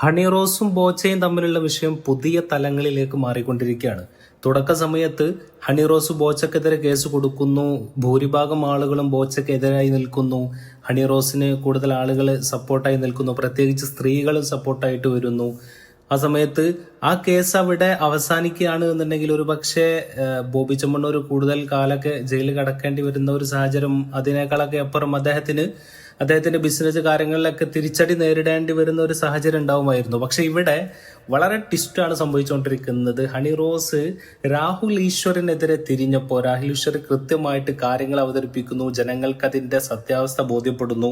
Honey റോസും ബോച്ചയും തമ്മിലുള്ള വിഷയം പുതിയ തലങ്ങളിലേക്ക് മാറിക്കൊണ്ടിരിക്കുകയാണ്. തുടക്ക സമയത്ത് ഹണി റോസ് ബോച്ചക്കെതിരെ കേസ് കൊടുക്കുന്നു, ഭൂരിഭാഗം ആളുകളും ബോച്ചക്കെതിരായി നിൽക്കുന്നു, ഹണി റോസിന് കൂടുതൽ ആളുകൾ സപ്പോർട്ടായി നിൽക്കുന്നു, പ്രത്യേകിച്ച് സ്ത്രീകൾ സപ്പോർട്ടായിട്ട് വരുന്നു. ആ സമയത്ത് ആ കേസ് അവിടെ അവസാനിക്കുകയാണ് എന്നുണ്ടെങ്കിൽ ഒരു പക്ഷേ ബോബി ചെമ്മണ്ണൂർ കൂടുതൽ കാലൊക്കെ ജയിലിൽ കിടക്കേണ്ടി വരുന്ന ഒരു സാഹചര്യം, അതിനേക്കാളൊക്കെ അപ്പുറം അദ്ദേഹത്തിന്റെ ബിസിനസ് കാര്യങ്ങളിലൊക്കെ തിരിച്ചടി നേരിടേണ്ടി വരുന്ന ഒരു സാഹചര്യം ഉണ്ടാവുമായിരുന്നു. പക്ഷെ ഇവിടെ വളരെ ട്വിസ്റ്റാണ് സംഭവിച്ചുകൊണ്ടിരിക്കുന്നത്. ഹണി റോസ് രാഹുൽ ഈശ്വറിനെതിരെ തിരിഞ്ഞപ്പോൾ രാഹുൽ ഈശ്വർ കൃത്യമായിട്ട് കാര്യങ്ങൾ അവതരിപ്പിക്കുന്നു, ജനങ്ങൾക്ക് അതിന്റെ സത്യാവസ്ഥ ബോധ്യപ്പെടുന്നു.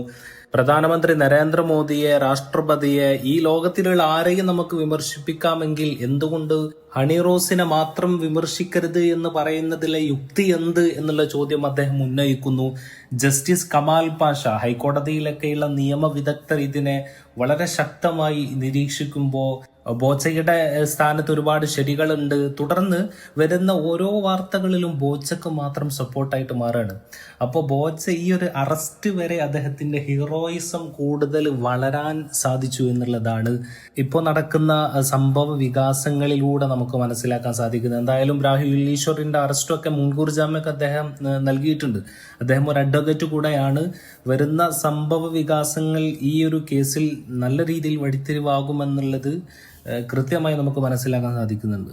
പ്രധാനമന്ത്രി നരേന്ദ്രമോദിയെ, രാഷ്ട്രപതിയെ, ഈ ലോകത്തിലുള്ള ആരെയും നമുക്ക് വിമർശിപ്പിക്കാമെങ്കിൽ എന്തുകൊണ്ട് ഹണി റോസിനെ മാത്രം വിമർശിക്കരുത് എന്ന് പറയുന്നതിലെ യുക്തി എന്ത് എന്നുള്ള ചോദ്യം അദ്ദേഹം ഉന്നയിക്കുന്നു. ജസ്റ്റിസ് കമാൽ പാഷ, ഹൈക്കോടതിയിലൊക്കെയുള്ള നിയമവിദഗ്ധർ ഇതിനെ വളരെ ശക്തമായി നിരീക്ഷിക്കുമ്പോൾ ബോച്ചയുടെ സ്ഥാനത്ത് ഒരുപാട് ശരികളുണ്ട്. തുടർന്ന് വരുന്ന ഓരോ വാർത്തകളിലും ബോച്ചക്ക് മാത്രം സപ്പോർട്ടായിട്ട് മാറുകയാണ്. അപ്പോൾ ബോച്ച ഈ ഒരു അറസ്റ്റ് വരെ അദ്ദേഹത്തിന്റെ ഹീറോയിസം കൂടുതൽ വളരാൻ സാധിച്ചു എന്നുള്ളതാണ് ഇപ്പോൾ നടക്കുന്ന സംഭവ വികാസങ്ങളിലൂടെ നമുക്ക് മനസ്സിലാക്കാൻ സാധിക്കുന്നത്. എന്തായാലും രാഹുൽ ഈശ്വറിന്റെ അറസ്റ്റൊക്കെ മുൻകൂർ ജാമ്യമൊക്കെ അദ്ദേഹം നൽകിയിട്ടുണ്ട്. അദ്ദേഹം ഒരു അഡ്വക്കേറ്റ് കൂടെയാണ്. വരുന്ന സംഭവ വികാസങ്ങൾ ഈ ഒരു കേസിൽ നല്ല രീതിയിൽ വഴിത്തിരിവാകുമെന്നുള്ളത് കൃത്യമായി നമുക്ക് മനസ്സിലാക്കാൻ സാധിക്കുന്നുണ്ട്.